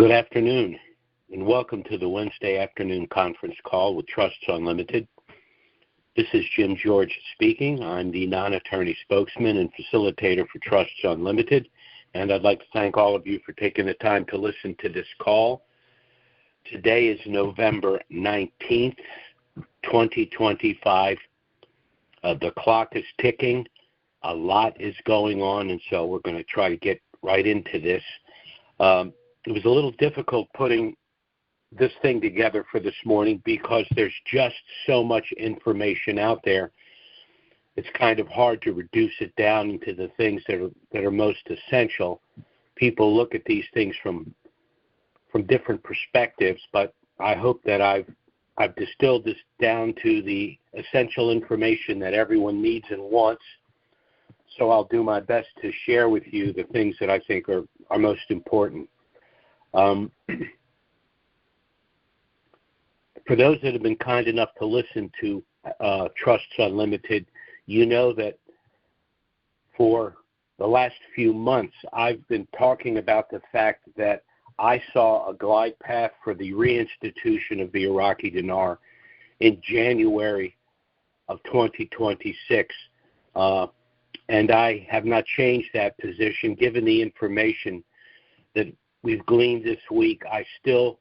Good afternoon, and welcome to the Wednesday afternoon conference call with Trusts Unlimited. This is Jim George speaking. I'm the non-attorney spokesman and facilitator for Trusts Unlimited, and I'd like to thank all of you for taking the time to listen to this call. Today is November 19th, 2025. The clock is ticking. A lot is going on, and so we're going to try to get right into this. It was a little difficult putting this thing together for this morning because there's just so much information out there. It's kind of hard to reduce it down into the things that are most essential. People look at these things from different perspectives, but I hope that I've distilled this down to the essential information that everyone needs and wants. So I'll do my best to share with you the things that I think are most important. For those that have been kind enough to listen to Trusts Unlimited, you know that for the last few months, I've been talking about the fact that I saw a glide path for the reinstitution of the Iraqi dinar in January of 2026. And I have not changed that position. Given the information that we've gleaned this week, I still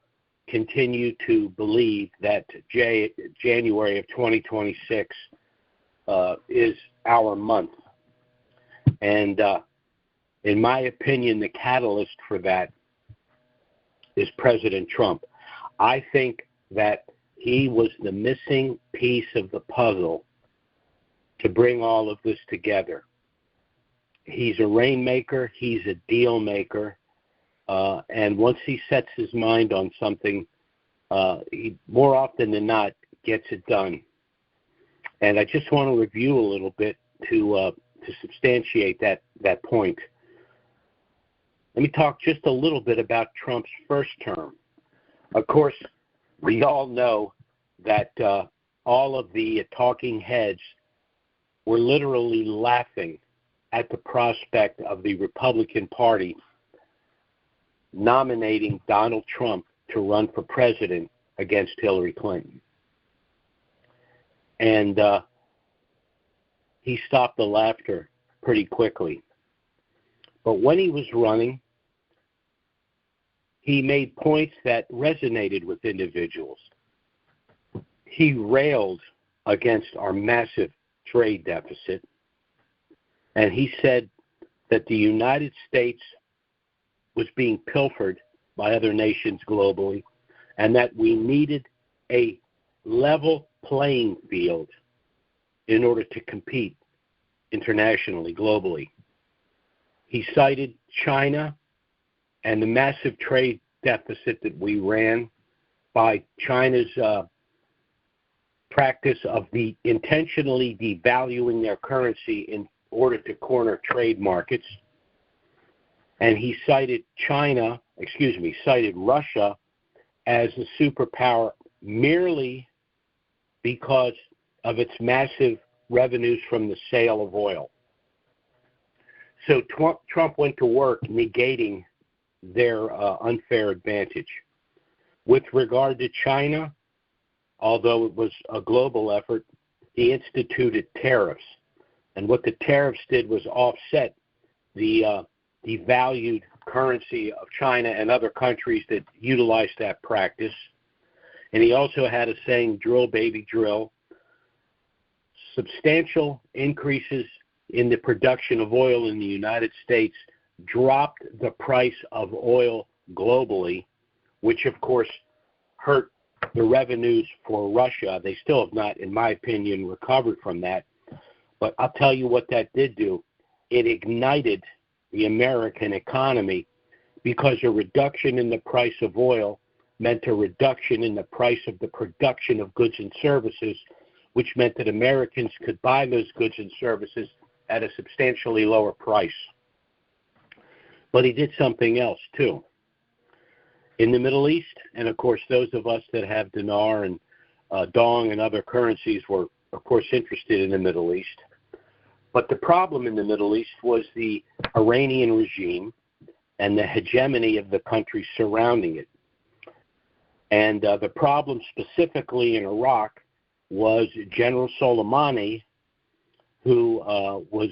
continue to believe that January of 2026 is our month. And in my opinion, the catalyst for that is President Trump. I think that he was the missing piece of the puzzle to bring all of this together. He's a rainmaker. He's a deal maker. And once he sets his mind on something, he more often than not gets it done. And I just want to review a little bit to substantiate that point. Let me talk just a little bit about Trump's first term. Of course, we all know that all of the talking heads were literally laughing at the prospect of the Republican Party nominating Donald Trump to run for president against Hillary Clinton. And he stopped the laughter pretty quickly. But when he was running, he made points that resonated with individuals. He railed against our massive trade deficit, and he said that the United States was being pilfered by other nations globally, and that we needed a level playing field in order to compete internationally, globally. He cited China and the massive trade deficit that we ran by China's practice of intentionally devaluing their currency in order to corner trade markets. And he cited Russia as a superpower merely because of its massive revenues from the sale of oil. So Trump went to work negating their unfair advantage. With regard to China, although it was a global effort, he instituted tariffs. And what the tariffs did was offset the devalued currency of China and other countries that utilized that practice. And he also had a saying, drill, baby, drill. Substantial increases in the production of oil in the United States dropped the price of oil globally, which of course hurt the revenues for Russia. They still have not, in my opinion, recovered from that. But I'll tell you what that did do. It ignited the American economy because a reduction in the price of oil meant a reduction in the price of the production of goods and services, which meant that Americans could buy those goods and services at a substantially lower price. But he did something else, too. In the Middle East, and of course those of us that have dinar and dong and other currencies were, of course, interested in the Middle East. But the problem in the Middle East was the Iranian regime and the hegemony of the country surrounding it. And the problem specifically in Iraq was General Soleimani, who was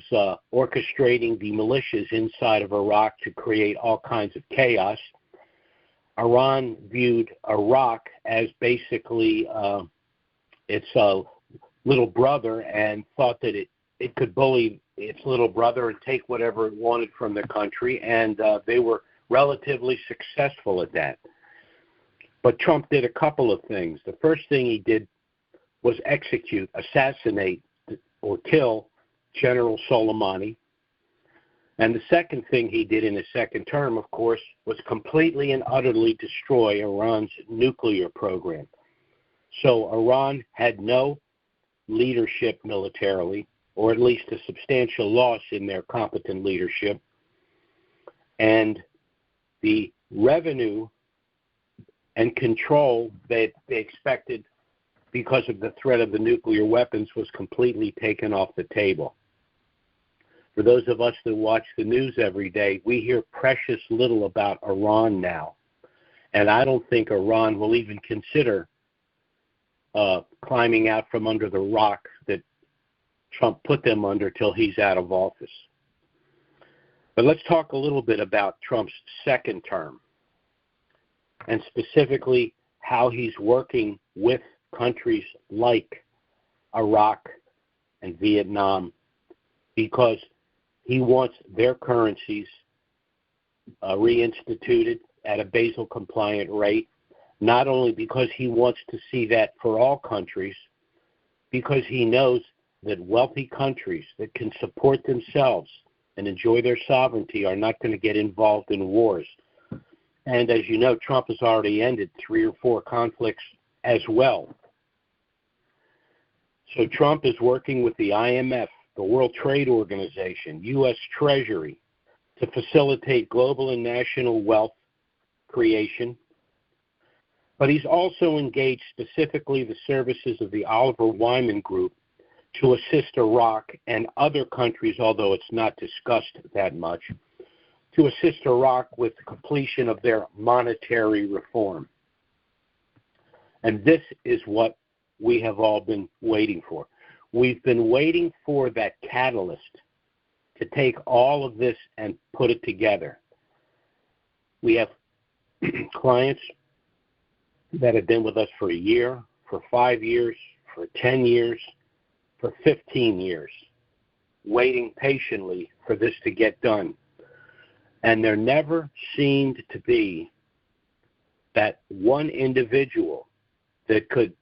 orchestrating the militias inside of Iraq to create all kinds of chaos. Iran viewed Iraq as basically its little brother and thought that it could bully its little brother and take whatever it wanted from the country, and they were relatively successful at that. But Trump did a couple of things. The first thing he did was assassinate, or kill General Soleimani. And the second thing he did in his second term, of course, was completely and utterly destroy Iran's nuclear program. So Iran had no leadership militarily, or at least a substantial loss in their competent leadership. And the revenue and control that they expected because of the threat of the nuclear weapons was completely taken off the table. For those of us that watch the news every day, we hear precious little about Iran now. And I don't think Iran will even consider climbing out from under the rock that Trump put them under till he's out of office. But let's talk a little bit about Trump's second term, and specifically how he's working with countries like Iraq and Vietnam, because he wants their currencies reinstituted at a Basel-compliant rate, not only because he wants to see that for all countries, because he knows that wealthy countries that can support themselves and enjoy their sovereignty are not going to get involved in wars. And as you know, Trump has already ended 3 or 4 conflicts as well. So Trump is working with the IMF, the World Trade Organization, U.S. Treasury, to facilitate global and national wealth creation. But he's also engaged specifically the services of the Oliver Wyman Group to assist Iraq and other countries, although it's not discussed that much, to assist Iraq with the completion of their monetary reform. And this is what we have all been waiting for. We've been waiting for that catalyst to take all of this and put it together. We have clients that have been with us for a year, for 5 years, for 10 years, for 15 years, waiting patiently for this to get done. And there never seemed to be that one individual that could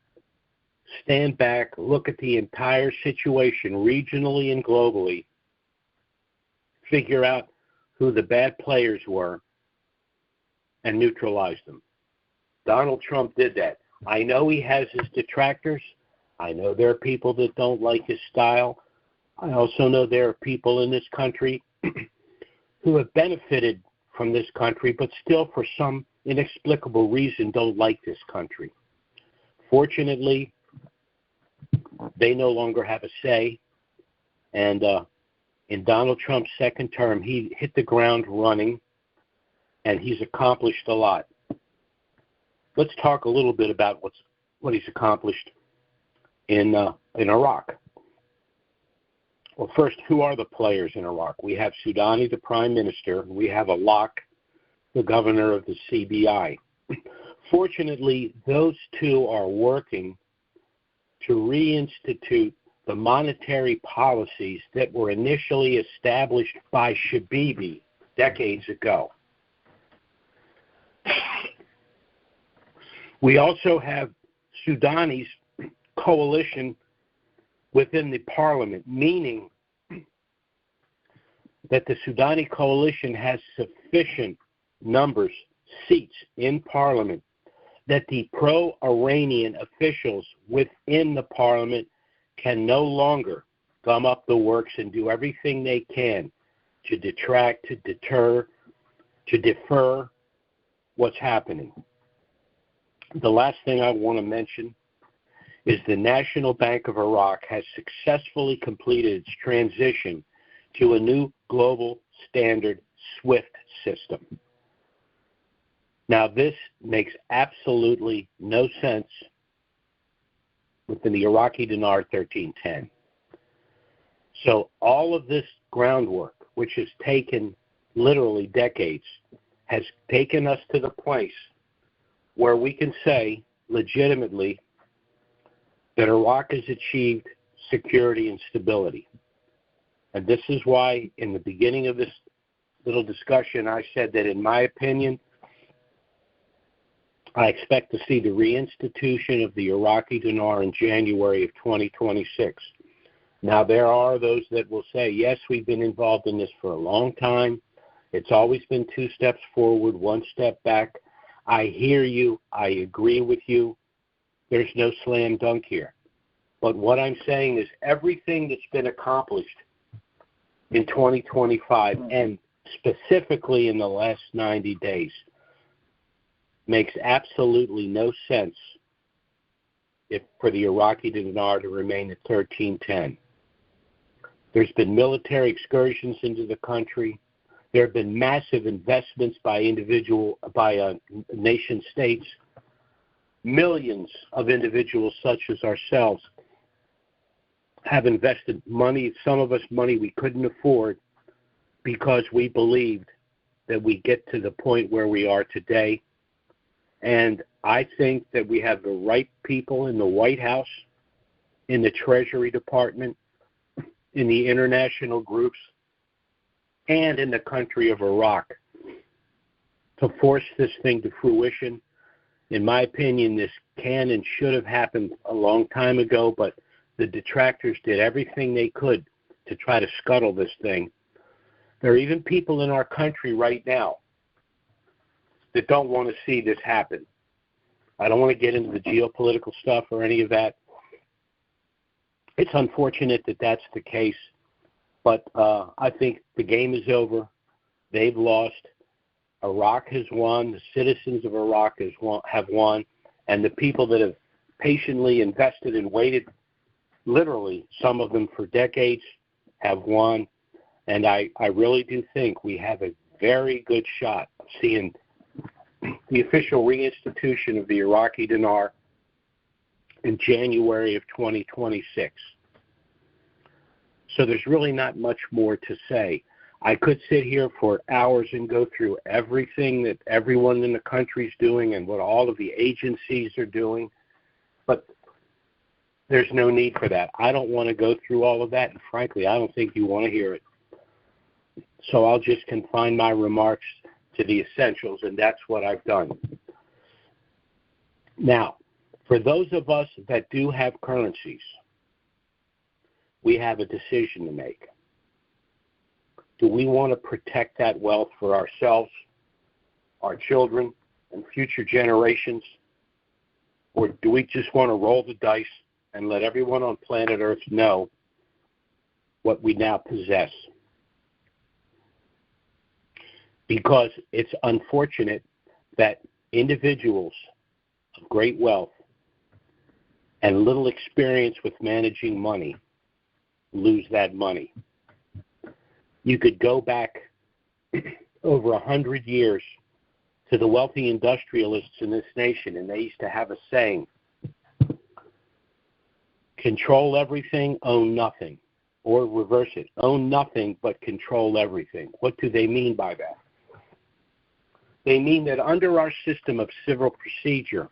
stand back, look at the entire situation regionally and globally, figure out who the bad players were, and neutralize them. Donald Trump did that. I know he has his detractors. I know there are people that don't like his style. I also know there are people in this country who have benefited from this country, but still for some inexplicable reason don't like this country. Fortunately, they no longer have a say. And in Donald Trump's second term, he hit the ground running, and he's accomplished a lot. Let's talk a little bit about what he's accomplished in Iraq. Well, first, who are the players in Iraq? We have Soudani, the prime minister. We have Alak, the governor of the CBI. Fortunately, those two are working to reinstitute the monetary policies that were initially established by Shabibi decades ago. We also have Soudani's coalition within the parliament, meaning that the Soudani coalition has sufficient numbers, seats in parliament, that the pro-Iranian officials within the parliament can no longer gum up the works and do everything they can to detract, to deter, to defer what's happening. The last thing I want to mention is the National Bank of Iraq has successfully completed its transition to a new global standard SWIFT system. Now, this makes absolutely no sense within the Iraqi dinar 1310. So all of this groundwork, which has taken literally decades, has taken us to the place where we can say legitimately that Iraq has achieved security and stability. And this is why in the beginning of this little discussion I said that in my opinion, I expect to see the reinstitution of the Iraqi dinar in January of 2026. Now, there are those that will say, yes, we've been involved in this for a long time. It's always been 2 steps forward, 1 step back. I hear you. I agree with you. There's no slam dunk here. But what I'm saying is everything that's been accomplished in 2025, and specifically in the last 90 days, makes absolutely no sense if for the Iraqi dinar to remain at 1310. There's been military excursions into the country. There have been massive investments by nation states. Millions of individuals such as ourselves have invested money, some of us money we couldn't afford, because we believed that we get to the point where we are today. And I think that we have the right people in the White House, in the Treasury Department, in the international groups, and in the country of Iraq to force this thing to fruition. In my opinion, this can and should have happened a long time ago, but the detractors did everything they could to try to scuttle this thing. There are even people in our country right now that don't want to see this happen. I don't want to get into the geopolitical stuff or any of that. It's unfortunate that that's the case, but I think the game is over. They've lost. Iraq has won. The citizens of Iraq have won, and the people that have patiently invested and waited, literally some of them for decades, have won. And I really do think we have a very good shot of seeing the official reinstitution of the Iraqi dinar in January of 2026. So there's really not much more to say. I could sit here for hours and go through everything that everyone in the country is doing and what all of the agencies are doing, but there's no need for that. I don't want to go through all of that, and frankly, I don't think you want to hear it. So I'll just confine my remarks to the essentials, and that's what I've done. Now, for those of us that do have currencies, we have a decision to make. Do we want to protect that wealth for ourselves, our children, and future generations? Or do we just want to roll the dice and let everyone on planet Earth know what we now possess? Because it's unfortunate that individuals of great wealth and little experience with managing money lose that money. You could go back over 100 years to the wealthy industrialists in this nation, and they used to have a saying, control everything, own nothing. Or reverse it, own nothing but control everything. What do they mean by that? They mean that under our system of civil procedure,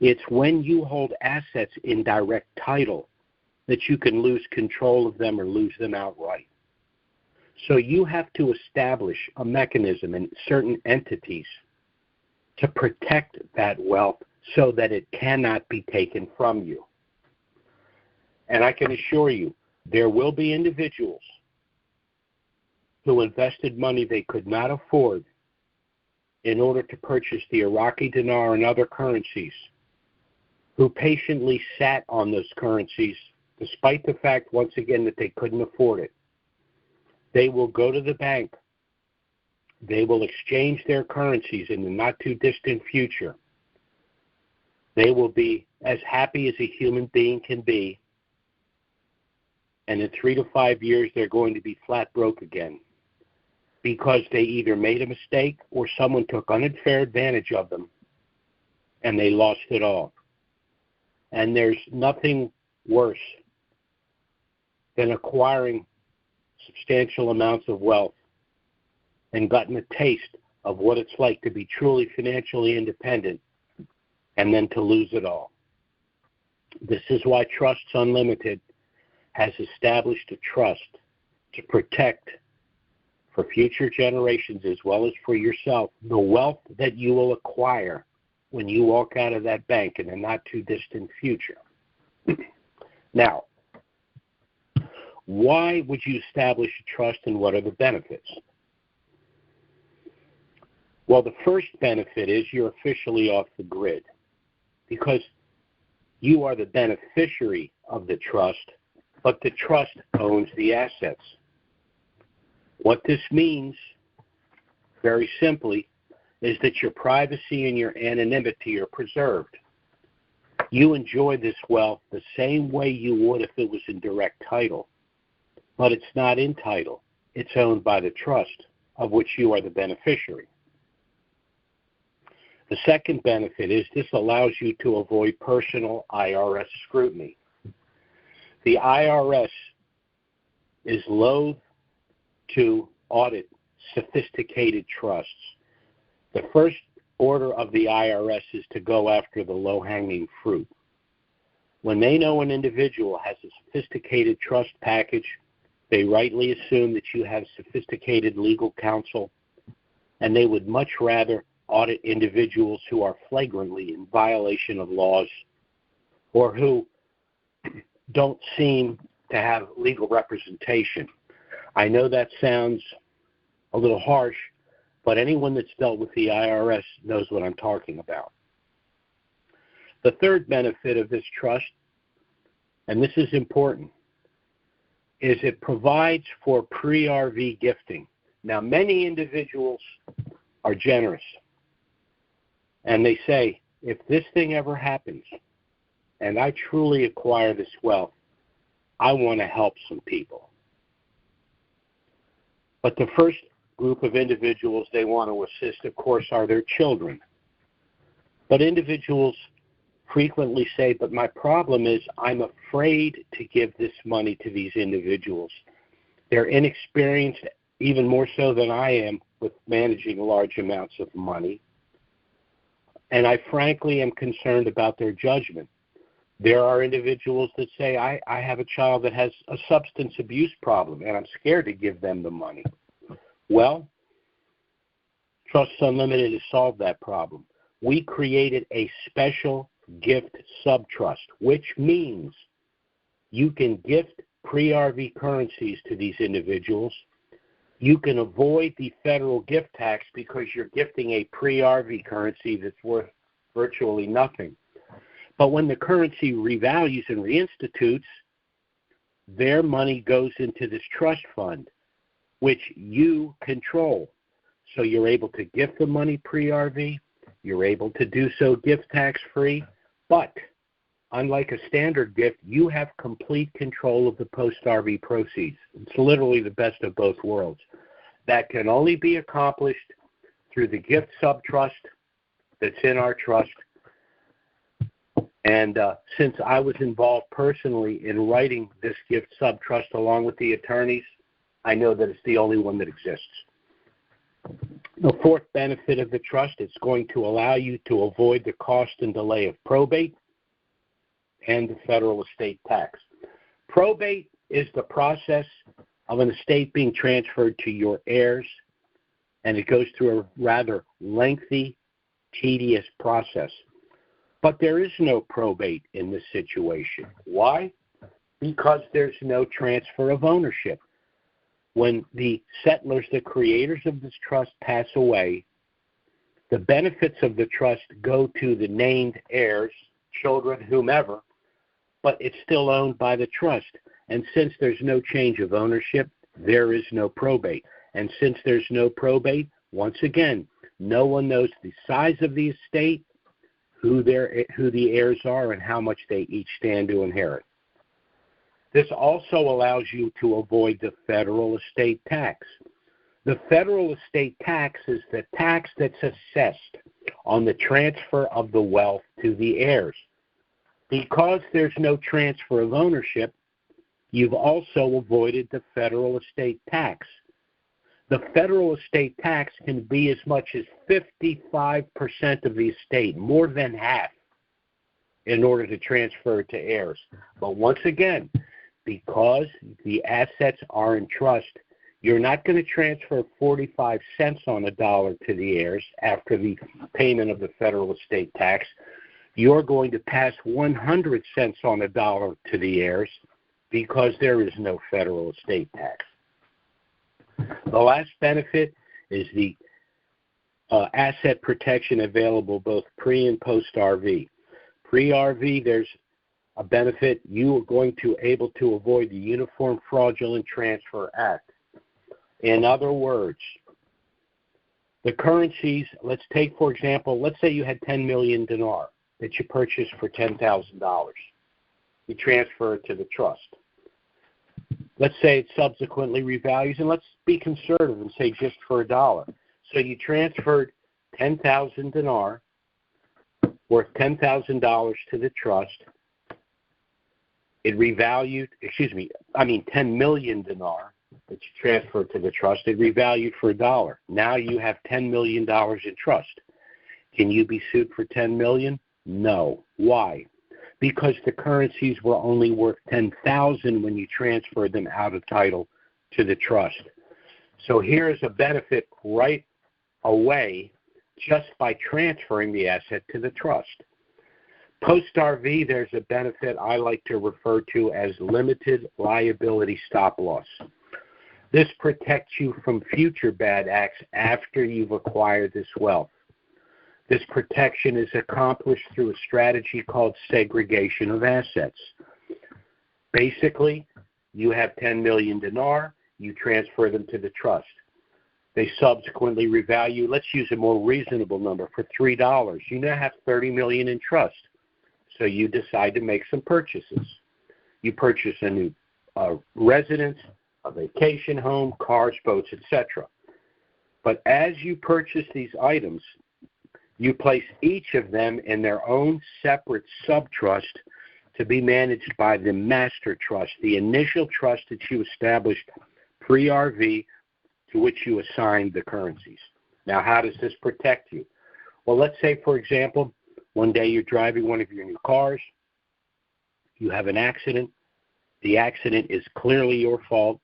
it's when you hold assets in direct title that you can lose control of them or lose them outright. So you have to establish a mechanism in certain entities to protect that wealth so that it cannot be taken from you. And I can assure you, there will be individuals who invested money they could not afford in order to purchase the Iraqi dinar and other currencies, who patiently sat on those currencies despite the fact, once again, that they couldn't afford it. They will go to the bank. They will exchange their currencies in the not-too-distant future. They will be as happy as a human being can be, and in 3 to 5 years, they're going to be flat broke again. because they either made a mistake or someone took unfair advantage of them and they lost it all. And there's nothing worse than acquiring substantial amounts of wealth and gotten a taste of what it's like to be truly financially independent and then to lose it all. This is why Trusts Unlimited has established a trust to protect for future generations as well as for yourself the wealth that you will acquire when you walk out of that bank in the not too distant future. Now, why would you establish a trust and what are the benefits? Well, the first benefit is you're officially off the grid because you are the beneficiary of the trust, but the trust owns the assets. What this means, very simply, is that your privacy and your anonymity are preserved. You enjoy this wealth the same way you would if it was in direct title, but it's not in title. It's owned by the trust, of which you are the beneficiary. The second benefit is this allows you to avoid personal IRS scrutiny. The IRS is loath to audit sophisticated trusts. The first order of the IRS is to go after the low-hanging fruit. When they know an individual has a sophisticated trust package, they rightly assume that you have sophisticated legal counsel, and they would much rather audit individuals who are flagrantly in violation of laws or who don't seem to have legal representation. I know that sounds a little harsh, but anyone that's dealt with the IRS knows what I'm talking about. The third benefit of this trust, and this is important, is it provides for pre-RV gifting. Now, many individuals are generous, and they say, if this thing ever happens, and I truly acquire this wealth, I want to help some people. But the first group of individuals they want to assist, of course, are their children. But individuals frequently say, but my problem is I'm afraid to give this money to these individuals. They're inexperienced, even more so than I am, with managing large amounts of money. And I frankly am concerned about their judgment. There are individuals that say, I have a child that has a substance abuse problem, and I'm scared to give them the money. Well, Trusts Unlimited has solved that problem. We created a special gift subtrust, which means you can gift pre-RV currencies to these individuals. You can avoid the federal gift tax because you're gifting a pre-RV currency that's worth virtually nothing. But when the currency revalues and reinstitutes, their money goes into this trust fund, which you control. So you're able to gift the money pre-RV, you're able to do so gift tax-free, but unlike a standard gift, you have complete control of the post-RV proceeds. It's literally the best of both worlds. That can only be accomplished through the gift subtrust that's in our trust. And since I was involved personally in writing this gift subtrust along with the attorneys, I know that it's the only one that exists. The fourth benefit of the trust, it's going to allow you to avoid the cost and delay of probate and the federal estate tax. Probate is the process of an estate being transferred to your heirs, and it goes through a rather lengthy, tedious process. But there is no probate in this situation. Why? Because there's no transfer of ownership. When the settlers, the creators of this trust, pass away, the benefits of the trust go to the named heirs, children, whomever, but it's still owned by the trust. And since there's no change of ownership, there is no probate. And since there's no probate, once again, no one knows the size of the estate, who the heirs are, and how much they each stand to inherit. This also allows you to avoid the federal estate tax. The federal estate tax is the tax that's assessed on the transfer of the wealth to the heirs. Because there's no transfer of ownership, you've also avoided the federal estate tax. The federal estate tax can be as much as 55% of the estate, more than half, in order to transfer it to heirs. But once again, because the assets are in trust, you're not going to transfer 45 cents on a dollar to the heirs after the payment of the federal estate tax. You're going to pass 100 cents on a dollar to the heirs because there is no federal estate tax. The last benefit is the asset protection available both pre and post RV. Pre-RV, there's a benefit. You are going to be able to avoid the Uniform Fraudulent Transfer Act. In other words, the currencies, let's take, for example, let's say you had 10 million dinar that you purchased for $10,000. You transfer it to the trust. Let's say it subsequently revalues, and let's be conservative and say just for $1. So you transferred 10,000 dinar, worth $10,000 to the trust. It revalued, 10 million dinar that you transferred to the trust. It revalued for $1. Now you have $10 million in trust. Can you be sued for $10 million? No. Why? Because the currencies were only worth $10,000 when you transferred them out of title to the trust. So here's a benefit right away just by transferring the asset to the trust. Post-RV, there's a benefit I like to refer to as limited liability stop loss. This protects you from future bad acts after you've acquired this wealth. This protection is accomplished through a strategy called segregation of assets. Basically, you have 10 million dinar, you transfer them to the trust. They subsequently revalue, let's use a more reasonable number, for $3. You now have 30 million in trust. So you decide to make some purchases. You purchase a new residence, a vacation home, cars, boats, etc. But as you purchase these items, you place each of them in their own separate subtrust to be managed by the master trust, the initial trust that you established pre-RV to which you assigned the currencies. Now, how does this protect you? Well, let's say, for example, one day you're driving one of your new cars, you have an accident, the accident is clearly your fault,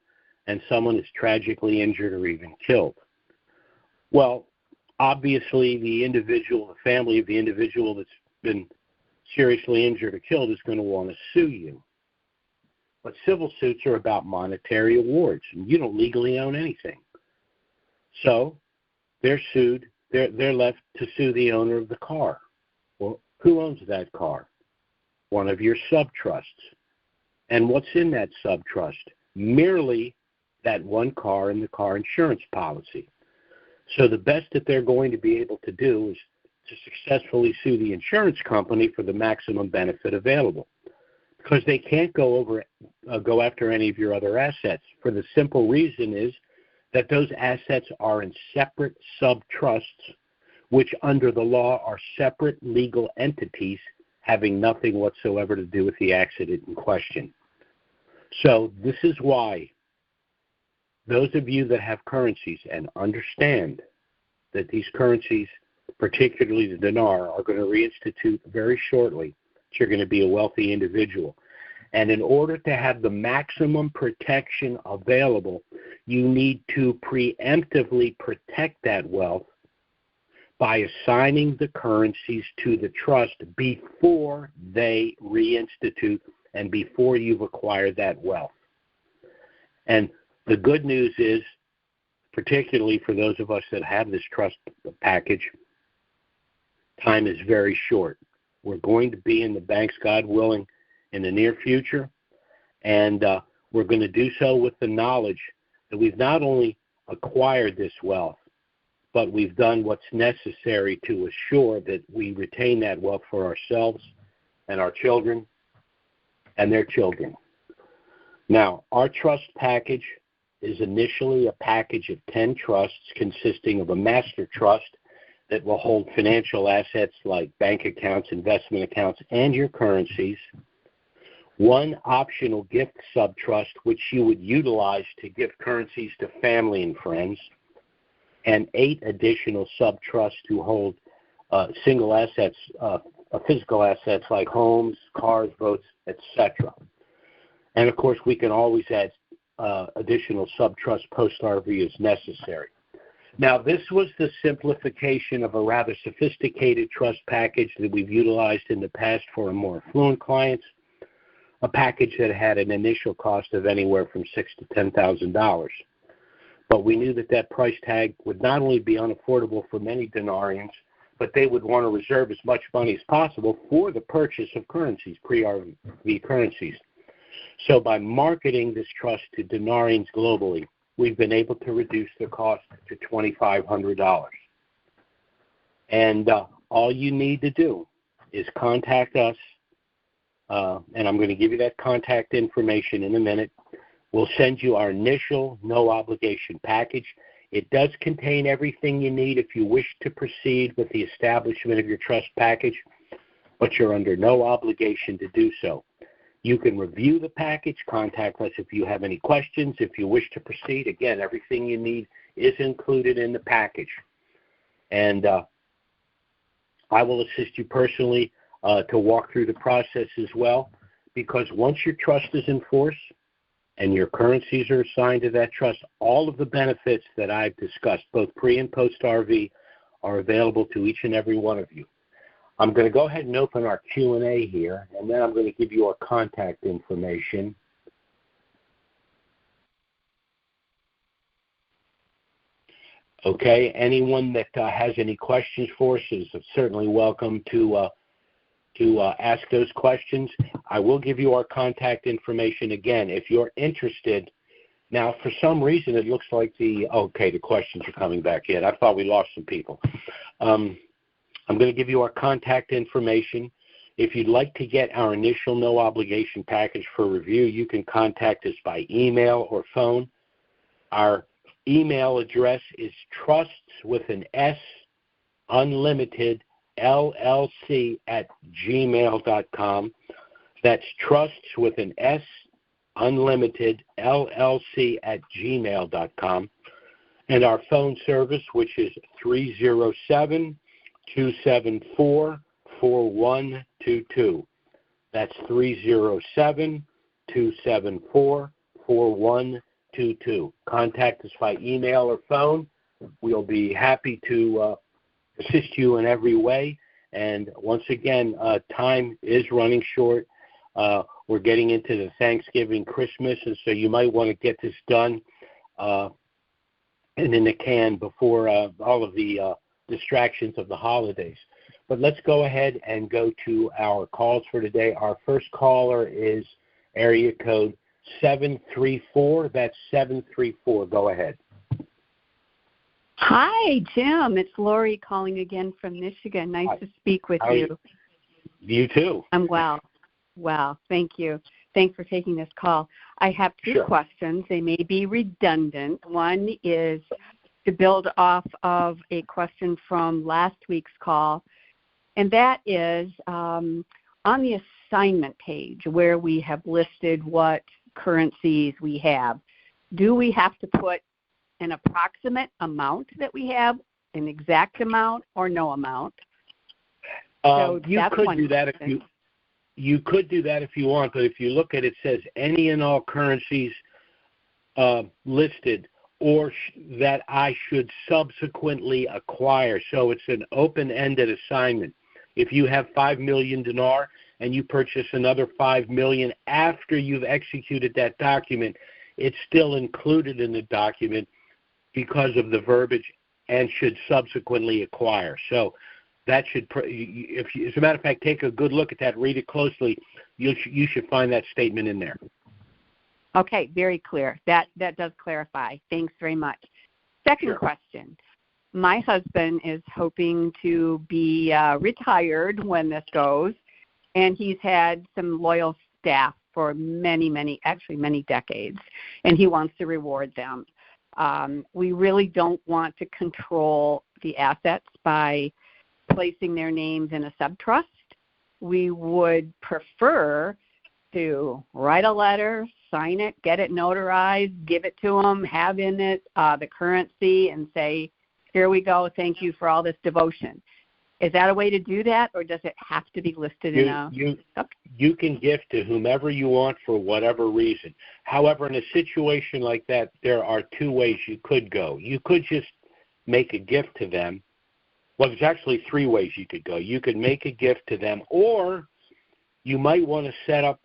and someone is tragically injured or even killed. Well, obviously, the individual, the family of the individual that's been seriously injured or killed is going to want to sue you. But civil suits are about monetary awards, and you don't legally own anything. So they're sued. They're left to sue the owner of the car. Well, who owns that car? One of your subtrusts. And what's in that subtrust? Merely that one car and the car insurance policy. So the best that they're going to be able to do is to successfully sue the insurance company for the maximum benefit available, because they can't go after any of your other assets. For the simple reason is that those assets are in separate subtrusts, which under the law are separate legal entities having nothing whatsoever to do with the accident in question. So this is why those of you that have currencies and understand that these currencies, particularly the dinar, are going to reinstitute very shortly, that you're going to be a wealthy individual. And in order to have the maximum protection available, you need to preemptively protect that wealth by assigning the currencies to the trust before they reinstitute and before you've acquired that wealth. And the good news is, particularly for those of us that have this trust package, time is very short. We're going to be in the banks, God willing, in the near future, and we're going to do so with the knowledge that we've not only acquired this wealth, but we've done what's necessary to assure that we retain that wealth for ourselves and our children and their children. Now, our trust package is initially a package of 10 trusts consisting of a master trust that will hold financial assets like bank accounts, investment accounts, and your currencies, one optional gift subtrust which you would utilize to give currencies to family and friends, and 8 additional subtrusts to hold single assets, physical assets like homes, cars, boats, etc. And, of course, we can always add additional subtrusts post-RV as necessary. Now, this was the simplification of a rather sophisticated trust package that we've utilized in the past for our more affluent clients, a package that had an initial cost of anywhere from $6,000 to $10,000. But we knew that that price tag would not only be unaffordable for many denarians, but they would want to reserve as much money as possible for the purchase of currencies, pre-RV currencies. So by marketing this trust to denarians globally, we've been able to reduce the cost to $2,500. And all you need to do is contact us, and I'm going to give you that contact information in a minute. We'll send you our initial no-obligation package. It does contain everything you need if you wish to proceed with the establishment of your trust package, but you're under no obligation to do so. You can review the package, contact us if you have any questions. If you wish to proceed, again, everything you need is included in the package. And I will assist you personally to walk through the process as well, because once your trust is in force and your currencies are assigned to that trust, all of the benefits that I've discussed, both pre- and post-RV, are available to each and every one of you. I'm going to go ahead and open our Q&A here, and then I'm going to give you our contact information. Okay, anyone that has any questions for us is certainly welcome to ask those questions. I will give you our contact information again. If you're interested, now for some reason it looks like the questions are coming back in. I thought we lost some people. I'm going to give you our contact information. If you'd like to get our initial no-obligation package for review, you can contact us by email or phone. Our email address is trusts with an S, unlimited, LLC @gmail.com. That's trusts with an S, unlimited, LLC @gmail.com. And our phone service, which is 307-274-4122. That's 307-274-4122. Contact us by email or phone. We'll be happy to assist you in every way. And once again, time is running short. We're getting into the Thanksgiving, Christmas, and so you might want to get this done and in the can before all of the distractions of the holidays. But let's go ahead and go to our calls for today. Our first caller is area code 734. That's 734. Go ahead. Hi, Jim. It's Lori calling again from Michigan. Nice to speak with you. You too. I'm well. Well, thank you. Thanks for taking this call. I have two questions. They may be redundant. One is to build off of a question from last week's call, and that is on the assignment page where we have listed what currencies we have. Do we have to put an approximate amount that we have, an exact amount, or no amount? So you could do that you could do that if you want, but if you look at it, it says any and all currencies listed or that I should subsequently acquire. So it's an open-ended assignment. If you have 5 million dinar and you purchase another 5 million after you've executed that document, it's still included in the document because of the verbiage and should subsequently acquire. So that should, if you, as a matter of fact, take a good look at that, read it closely, you should find that statement in there. Okay, very clear. That does clarify. Thanks very much. Second question. My husband is hoping to be retired when this goes, and he's had some loyal staff for many decades, and he wants to reward them. We really don't want to control the assets by placing their names in a subtrust. We would prefer to write a letter, sign it, get it notarized, give it to them, have in it the currency, and say, here we go, thank you for all this devotion. Is that a way to do that, or does it have to be listed in a... You can gift to whomever you want for whatever reason. However, in a situation like that, there are two ways you could go. You could just make a gift to them. Well, there's actually three ways you could go. You could make a gift to them, or you might want to set up,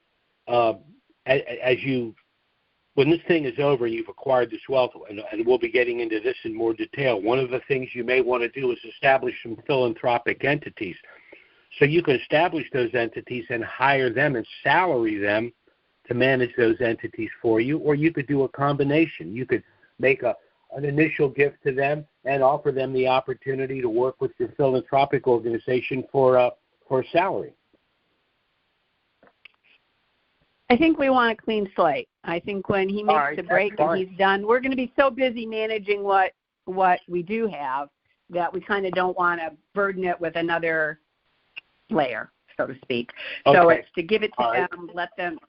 when this thing is over and you've acquired this wealth, and we'll be getting into this in more detail, one of the things you may want to do is establish some philanthropic entities. So you can establish those entities and hire them and salary them to manage those entities for you, or you could do a combination. You could make an initial gift to them and offer them the opportunity to work with your philanthropic organization for a salary. I think we want a clean slate. I think when he makes the break and he's done, we're going to be so busy managing what we do have that we kind of don't want to burden it with another layer, so to speak. Okay. So it's to give it to them, let them.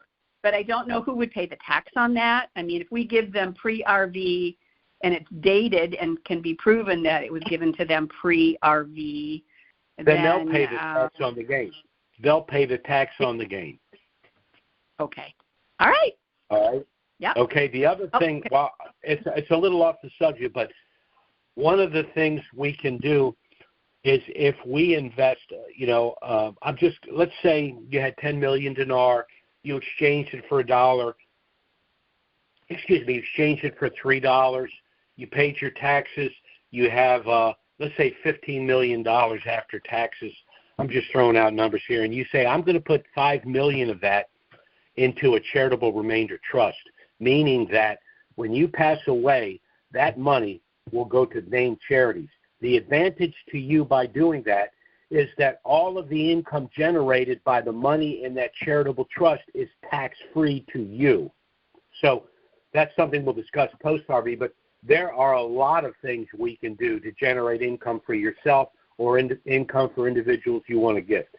But I don't know who would pay the tax on that. I mean, if we give them pre-RV and it's dated and can be proven that it was given to them pre-RV, then they'll pay the tax on the gain. They'll pay the tax on the gain. Okay. All right. Yeah. Okay. The other thing, well, it's a little off the subject, but one of the things we can do is if we invest, let's say you had 10 million dinar, you exchanged it for $1. You exchanged it for $3. You paid your taxes. You have, let's say, $15 million after taxes. I'm just throwing out numbers here, and you say, I'm going to put $5 million of that into a charitable remainder trust, meaning that when you pass away, that money will go to named charities. The advantage to you by doing that is that all of the income generated by the money in that charitable trust is tax-free to you. So that's something we'll discuss post-RV, but there are a lot of things we can do to generate income for yourself or income for individuals you want to gift.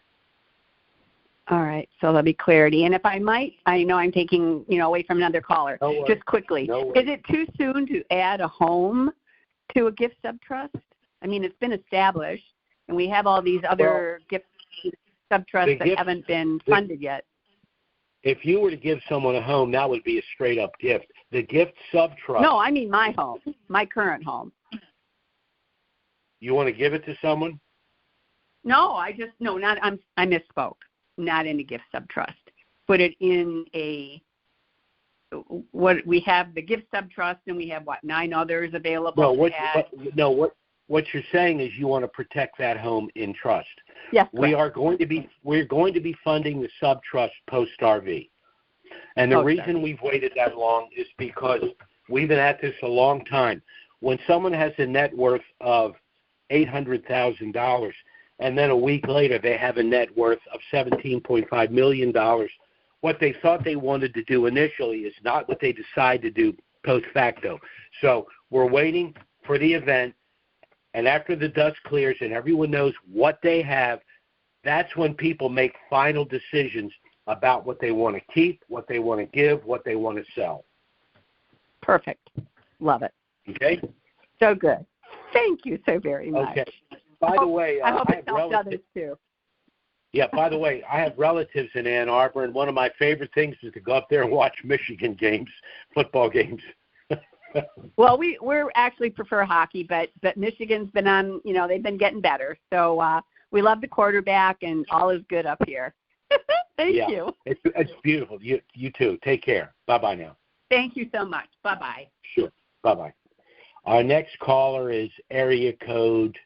All right, so there'll be clarity. And if I might, I know I'm taking away from another caller. Just quickly, is it too soon to add a home to a gift subtrust? I mean, it's been established, and we have all these other gift subtrusts that haven't been funded yet. If you were to give someone a home, that would be a straight-up gift. The gift subtrust. No, I mean my home, my current home. You want to give it to someone? No, I misspoke. Not in a gift subtrust. Put it in what we have, the gift subtrust, and we have 9 others available. What you're saying is you want to protect that home in trust. Yes. We're going to be funding the subtrust post RV, and the reason we've waited that long is because we've been at this a long time. When someone has a net worth of $800,000. and then a week later they have a net worth of $17.5 million. What they thought they wanted to do initially is not what they decide to do post facto. So we're waiting for the event, and after the dust clears and everyone knows what they have, that's when people make final decisions about what they want to keep, what they want to give, what they want to sell. Perfect. Love it. Okay? So good. Thank you so very much. Okay. By the way, I hope it helps others too. Yeah, by the way, I have relatives in Ann Arbor, and one of my favorite things is to go up there and watch Michigan games, football games. Well, we're actually prefer hockey, but Michigan's been on, they've been getting better. So we love the quarterback, and all is good up here. Thank you. It's beautiful. You too. Take care. Bye-bye now. Thank you so much. Bye-bye. Sure. Bye-bye. Our next caller is area code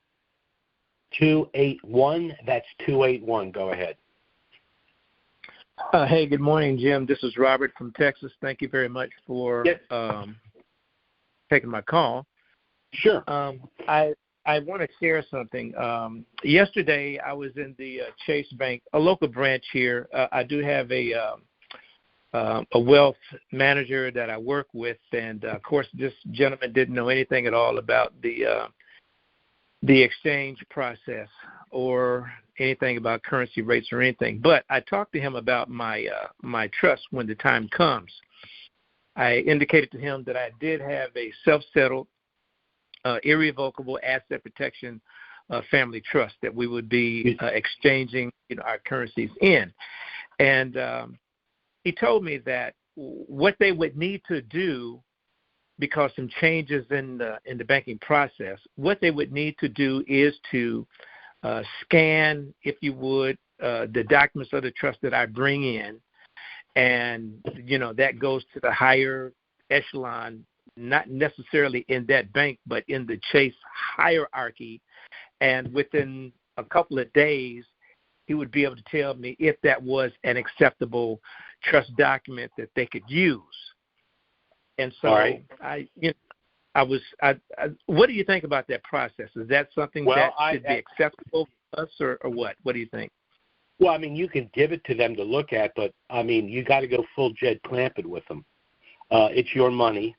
281. That's 281. Go ahead. Hey, good morning, Jim. This is Robert from Texas. Thank you very much for taking my call. Sure. I want to share something. Yesterday, I was in the Chase Bank, a local branch here. I do have a a wealth manager that I work with, and of course, this gentleman didn't know anything at all about the exchange process or anything about currency rates or anything. But I talked to him about my trust when the time comes. I indicated to him that I did have a self-settled, irrevocable asset protection family trust that we would be exchanging our currencies in. And he told me that what they would need to do, because some changes in the banking process, what they would need to do is to scan, if you would, the documents of the trust that I bring in, and that goes to the higher echelon, not necessarily in that bank, but in the Chase hierarchy. And within a couple of days, he would be able to tell me if that was an acceptable trust document that they could use. And so, right. What do you think about that process? Is that something that should be acceptable for us, or what? What do you think? Well, I mean, you can give it to them to look at, but, I mean, you got to go full Jed Clampett with them. It's your money.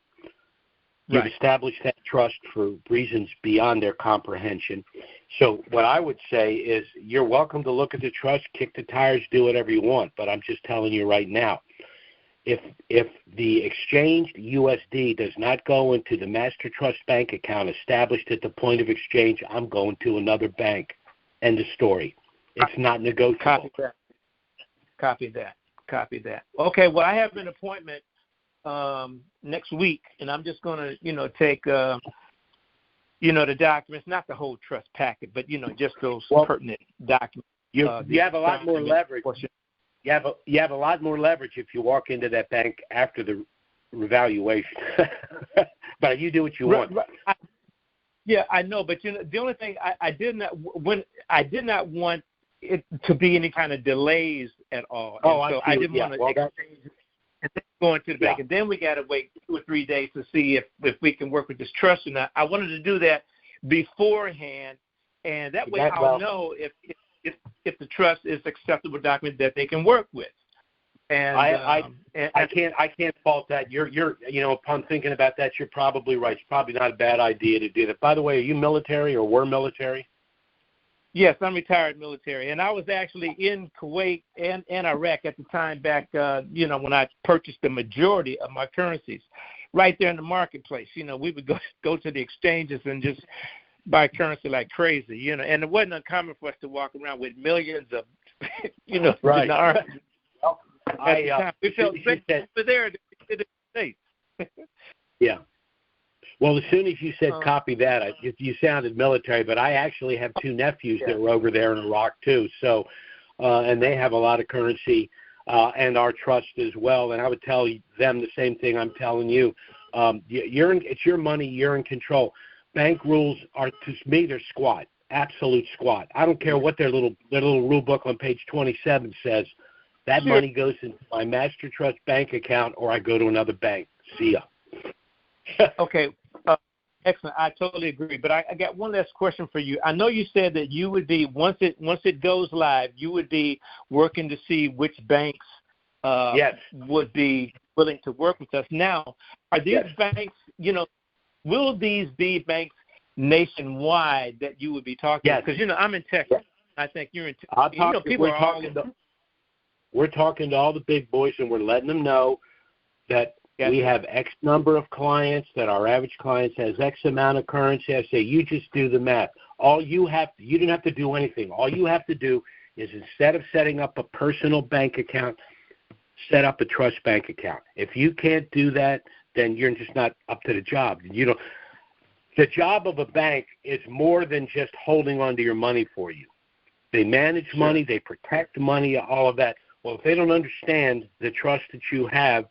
You've established that trust for reasons beyond their comprehension. So what I would say is you're welcome to look at the trust, kick the tires, do whatever you want. But I'm just telling you right now, if the exchanged USD does not go into the master trust bank account established at the point of exchange, I'm going to another bank. End of story. It's not negotiable. Copy that. Okay, well, I have an appointment next week, and I'm just going to take the documents, not the whole trust packet, but just those pertinent documents. You have a lot more leverage. You have a lot more leverage if you walk into that bank after the revaluation. But you do what you want. Yeah, I know, but the only thing I did not want it to be any kind of delays at all. I didn't want to exchange it and then go into the bank, and then we got to wait 2 or 3 days to see if we can work with this trust or not. I wanted to do that beforehand, and that way I'll know if the trust is an acceptable document that they can work with. And I can't fault that. You're upon thinking about that, you're probably right. It's probably not a bad idea to do that. By the way, are you military or were military? Yes, I'm retired military, and I was actually in Kuwait and Iraq at the time back, when I purchased the majority of my currencies right there in the marketplace. We would go to the exchanges and just buy currency like crazy, and it wasn't uncommon for us to walk around with millions of, right. dinars. We felt safe over there in the States. Yeah. Well, as soon as you said copy that, you sounded military, but I actually have 2 nephews that were over there in Iraq too. So, and they have a lot of currency and our trust as well. And I would tell them the same thing I'm telling you. It's your money. You're in control. Bank rules are, to me, they're squat, absolute squat. I don't care what their little rule book on page 27 says. That money goes into my master trust bank account, or I go to another bank. See ya. Okay. Excellent. I totally agree. But I got one last question for you. I know you said that you would be, once it goes live, you would be working to see which banks would be willing to work with us. Now, are these banks, will these be banks nationwide that you would be talking to? Because, I'm in Texas. I think you're in Texas. People are all in the... We're talking to all the big boys, and we're letting them know that we have X number of clients, that our average client has X amount of currency. I say, you just do the math. You don't have to do anything. All you have to do is, instead of setting up a personal bank account, set up a trust bank account. If you can't do that, then you're just not up to the job. The job of a bank is more than just holding on to your money for you. They manage money, they protect money, all of that. Well, if they don't understand the trust that you have,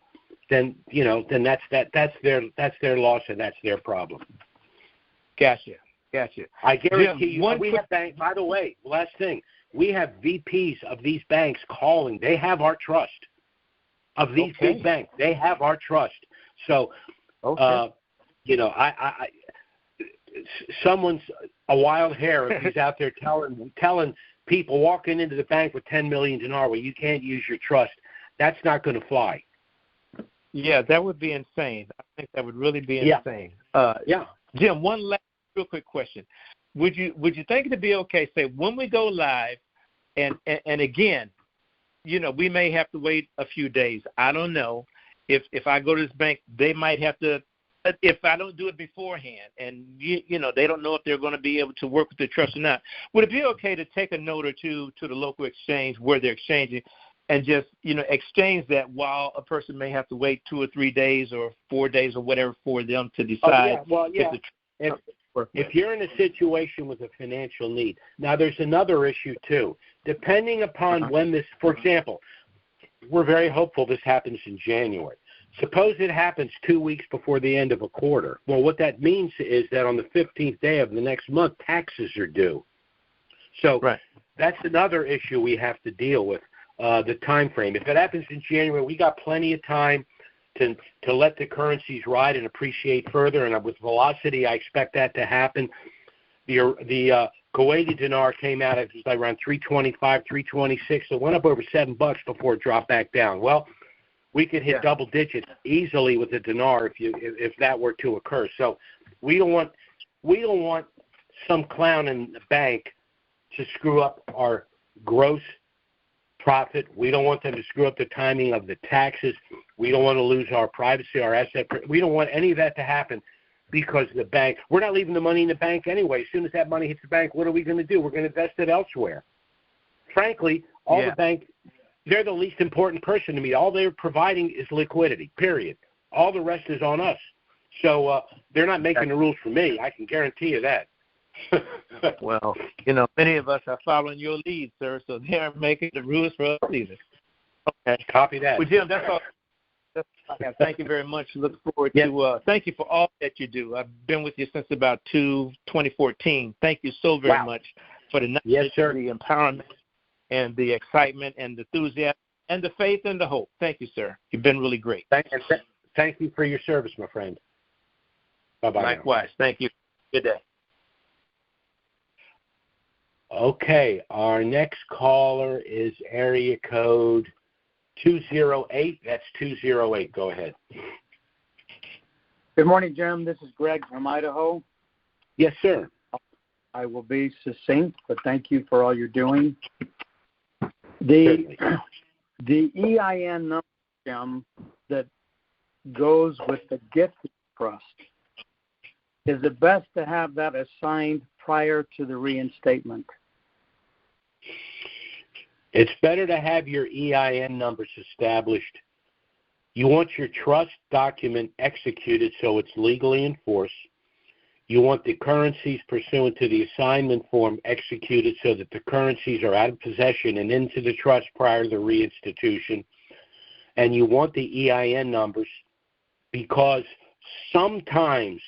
then that's their loss, and that's their problem. Gotcha. I guarantee you. We have banks. By the way, last thing, we have VPs of these banks calling. They have our trust. Of these big banks, they have our trust. So, someone's a wild hair if he's out there telling people walking into the bank with $10 million dinar, well, you can't use your trust. That's not going to fly. Yeah, that would be insane. I think that would really be insane. Jim, one last real quick question. Would you think it'd be okay, say, when we go live, and again, we may have to wait a few days. I don't know. If I go to this bank, they might have to, if I don't do it beforehand, and they don't know if they're going to be able to work with the trust or not. Would it be okay to take a note or two to the local exchange where they're exchanging, and just exchange that while a person may have to wait 2 or 3 days or 4 days or whatever for them to decide? If you're in a situation with a financial need, now there's another issue too. Depending upon when this, for example, we're very hopeful this happens in January. Suppose it happens 2 weeks before the end of a quarter. Well, what that means is that on the 15th day of the next month, taxes are due. So that's another issue we have to deal with, the time frame. If it happens in January, we got plenty of time to let the currencies ride and appreciate further. And with velocity, I expect that to happen. The Kuwaiti dinar came out at around 325, 326. It went up over $7 before it dropped back down. Well, we could hit double digits easily with the dinar if that were to occur. So we don't want some clown in the bank to screw up our gross profit. We don't want them to screw up the timing of the taxes. We don't want to lose our privacy, our asset. We don't want any of that to happen because the bank, we're not leaving the money in the bank anyway. As soon as that money hits the bank, what are we going to do? We're going to invest it elsewhere. Frankly, the bank, they're the least important person to me. All they're providing is liquidity, period. All the rest is on us. So they're not making the rules for me. I can guarantee you that. Well, many of us are following your lead, sir, so they are making the rules for us either. Okay. Copy that. Well, Jim, that's all. Thank you very much. Look forward to thank you for all that you do. I've been with you since about 2014. Thank you so very much for the knowledge, the empowerment, and the excitement and the enthusiasm and the faith and the hope. Thank you, sir. You've been really great. Thank you for your service, my friend. Bye-bye. Likewise. Thank you. Good day. Okay, our next caller is area code 208. That's 208. Go ahead. Good morning, Jim. This is Greg from Idaho. Yes, sir. I will be succinct, but thank you for all you're doing. The EIN number, Jim, that goes with the gift trust, is it best to have that assigned prior to the reinstatement? It's better to have your EIN numbers established. You want your trust document executed so it's legally enforced. You want the currencies pursuant to the assignment form executed so that the currencies are out of possession and into the trust prior to the reinstitution. And you want the EIN numbers because sometimes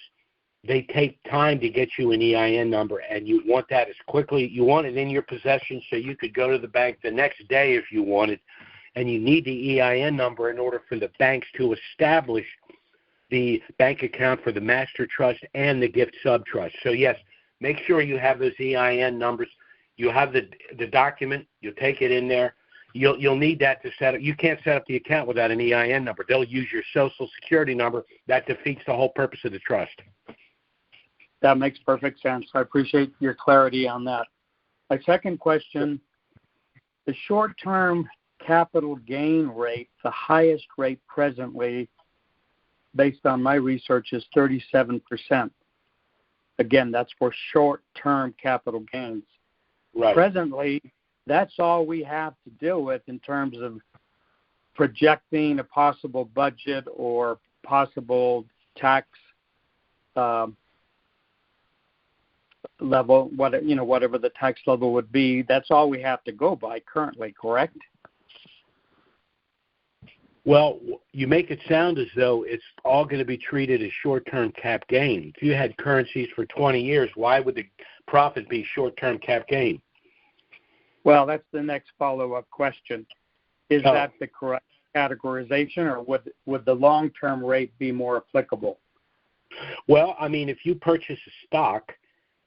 they take time to get you an EIN number, and you want that as quickly. You want it in your possession so you could go to the bank the next day if you wanted, and you need the EIN number in order for the banks to establish the bank account for the master trust and the gift subtrust. So, yes, make sure you have those EIN numbers. You have the document. You'll take it in there. You'll need that to set up. You can't set up the account without an EIN number. They'll use your Social Security number. That defeats the whole purpose of the trust. That makes perfect sense. I appreciate your clarity on that. My second question, the short-term capital gain rate, the highest rate presently, based on my research, is 37%. Again, that's for short-term capital gains. Right. Presently, that's all we have to deal with in terms of projecting a possible budget or possible tax level, whatever the tax level would be. That's all we have to go by currently, correct? Well, you make it sound as though it's all going to be treated as short-term cap gain. If you had currencies for 20 years, why would the profit be short-term cap gain? Well, that's the next follow-up question. Is that the correct categorization, or would the long-term rate be more applicable? Well, I mean, if you purchase a stock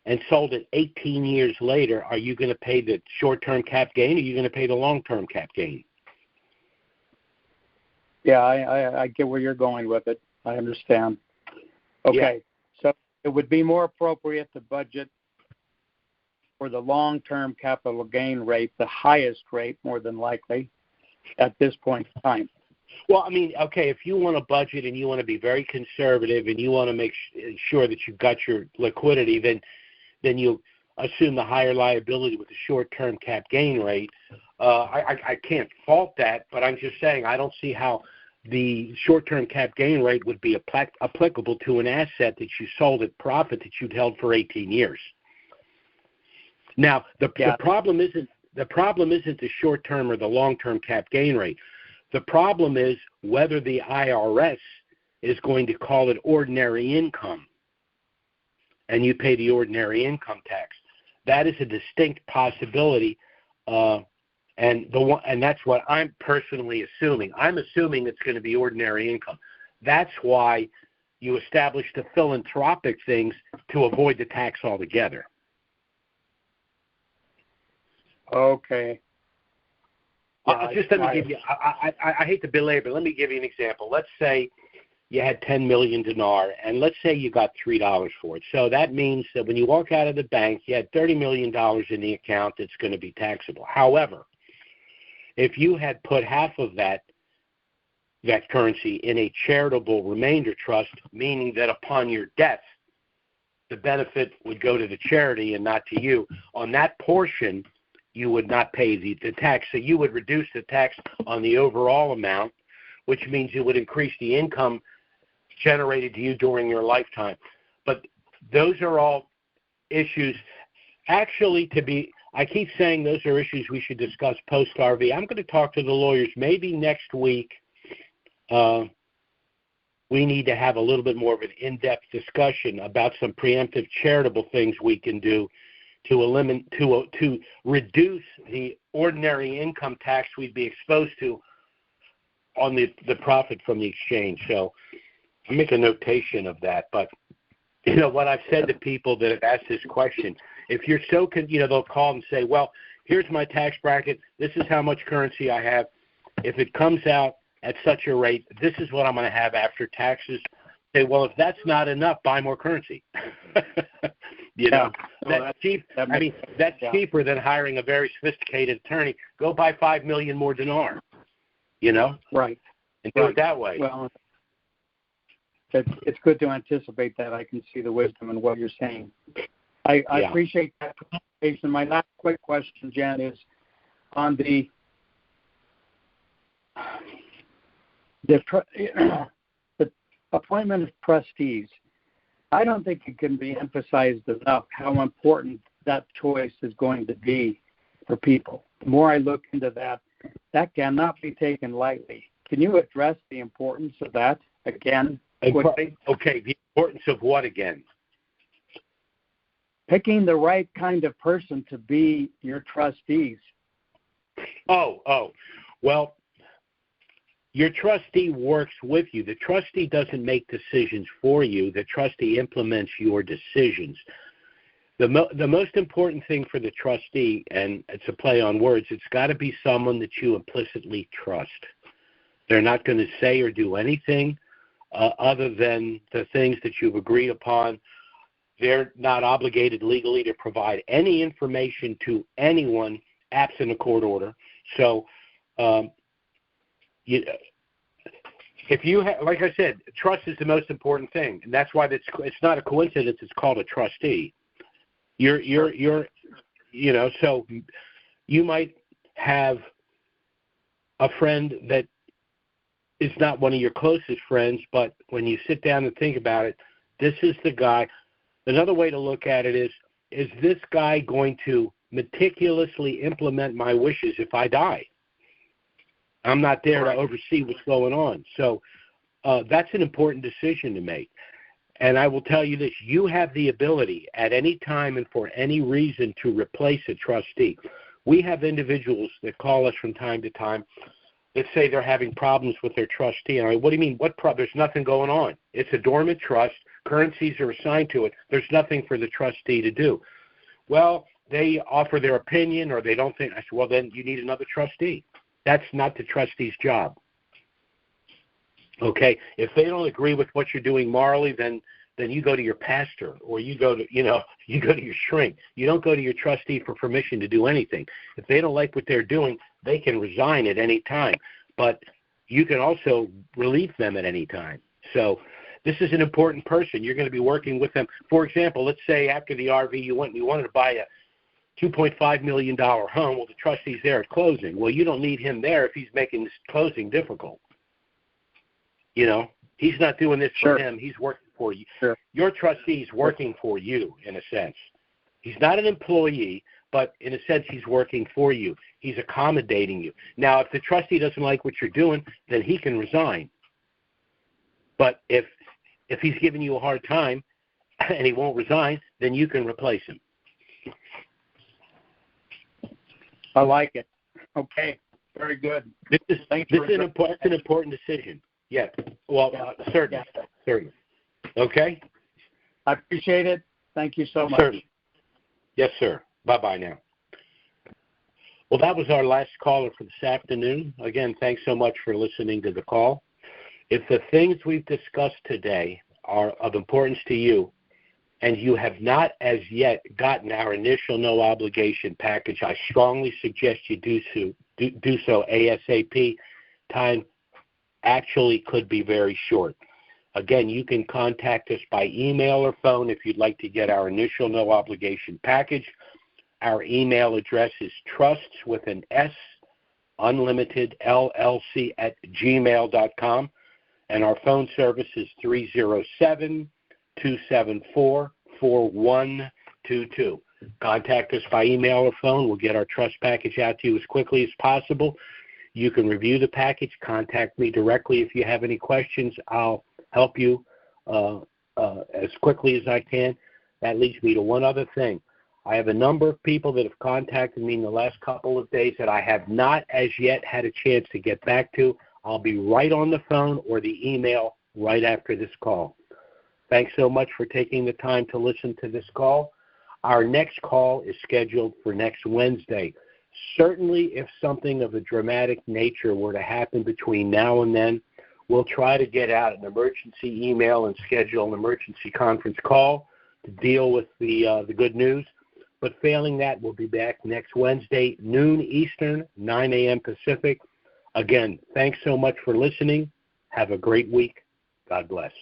and sold it 18 years later, are you going to pay the short-term cap gain, or are you going to pay the long-term cap gain? Yeah, I get where you're going with it. I understand. Okay, so it would be more appropriate to budget for the long-term capital gain rate, the highest rate, more than likely, at this point in time. Well, I mean, okay, if you want to budget and you want to be very conservative and you want to make sure that you've got your liquidity, then you assume the higher liability with the short-term cap gain rate. I can't fault that, but I'm just saying I don't see how the short-term cap gain rate would be applicable to an asset that you sold at profit that you'd held for 18 years. Now, the problem isn't the short-term or the long-term cap gain rate. The problem is whether the IRS is going to call it ordinary income, and you pay the ordinary income tax. That is a distinct possibility, and that's what I'm personally assuming. I'm assuming it's going to be ordinary income. That's why you establish the philanthropic things to avoid the tax altogether. Okay. Just let me give you. I hate to belabor. Let me give you an example. Let's say you had 10 million dinar, and let's say you got $3 for it. So that means that when you walk out of the bank, you had $30 million in the account that's going to be taxable. However, if you had put half of that currency in a charitable remainder trust, meaning that upon your death, the benefit would go to the charity and not to you, on that portion, you would not pay the tax. So you would reduce the tax on the overall amount, which means it would increase the income generated to you during your lifetime. But those are all issues. Actually, I keep saying those are issues we should discuss post-RV. I'm going to talk to the lawyers maybe next week. We need to have a little bit more of an in-depth discussion about some preemptive charitable things we can do to reduce the ordinary income tax we'd be exposed to on the profit from the exchange. So I'll make a notation of that. But, what I've said to people that have asked this question, if you're they'll call and say, well, here's my tax bracket. This is how much currency I have. If it comes out at such a rate, this is what I'm going to have after taxes. Say, well, if that's not enough, buy more currency. That's cheap. That's cheaper than hiring a very sophisticated attorney. Go buy 5 million more dinar. Right. And do it that way. Well, it's good to anticipate that. I can see the wisdom in what you're saying. I appreciate that presentation. My last quick question, Jan, is on the appointment of trustees. I don't think it can be emphasized enough how important that choice is going to be for people. The more I look into that cannot be taken lightly. Can you address the importance of that again quickly? Okay, the importance of what again? Picking the right kind of person to be your trustees. Well, your trustee works with you. The trustee doesn't make decisions for you. The trustee implements your decisions. The most important thing for the trustee, and it's a play on words, it's got to be someone that you implicitly trust. They're not going to say or do anything other than the things that you've agreed upon. They're not obligated legally to provide any information to anyone absent a court order. So, if you like I said, trust is the most important thing, and that's why it's not a coincidence. It's called a trustee. So you might have a friend that is not one of your closest friends, but when you sit down and think about it, this is the guy. Another way to look at it is this guy going to meticulously implement my wishes if I die? I'm not there to oversee what's going on. So that's an important decision to make. And I will tell you this, you have the ability at any time and for any reason to replace a trustee. We have individuals that call us from time to time that say they're having problems with their trustee. And what do you mean? There's nothing going on. It's a dormant trust. Currencies are assigned to it. There's nothing for the trustee to do. Well, they offer their opinion or they don't think. I said, well, then you need another trustee. That's not the trustee's job. Okay? If they don't agree with what you're doing morally, then you go to your pastor, or you go to your shrink. You don't go to your trustee for permission to do anything. If they don't like what they're doing, they can resign at any time. But you can also relieve them at any time. So this is an important person. You're going to be working with them. For example, let's say after the RV you wanted to buy a $2.5 million home. Well, the trustee's there at closing. Well, you don't need him there if he's making this closing difficult. He's not doing this for him. He's working for you. Sure. Your trustee's working for you, in a sense. He's not an employee, but in a sense he's working for you. He's accommodating you. Now, if the trustee doesn't like what you're doing, then he can resign. But if he's giving you a hard time and he won't resign, then you can replace him. I like it. Okay. Very good. This is an important decision. Yeah. Well, certainly. Yeah. Certainly. Okay? I appreciate it. Thank you so much. Certainly. Yes, sir. Bye-bye now. Well, that was our last caller for this afternoon. Again, thanks so much for listening to the call. If the things we've discussed today are of importance to you, and you have not as yet gotten our initial no obligation package, I strongly suggest you do so ASAP. Time actually could be very short. Again, you can contact us by email or phone if you'd like to get our initial no obligation package. Our email address is trusts with an S, unlimited LLC at gmail.com. And our phone service is 307-274-4122. Contact us by email or phone. We'll get our trust package out to you as quickly as possible. You can review the package. Contact me directly if you have any questions. I'll help you as quickly as I can. That leads me to one other thing. I have a number of people that have contacted me in the last couple of days that I have not as yet had a chance to get back to. I'll be right on the phone or the email right after this call. Thanks so much for taking the time to listen to this call. Our next call is scheduled for next Wednesday. Certainly, if something of a dramatic nature were to happen between now and then, we'll try to get out an emergency email and schedule an emergency conference call to deal with the good news. But failing that, we'll be back next Wednesday, noon Eastern, 9 a.m. Pacific. Again, thanks so much for listening. Have a great week. God bless.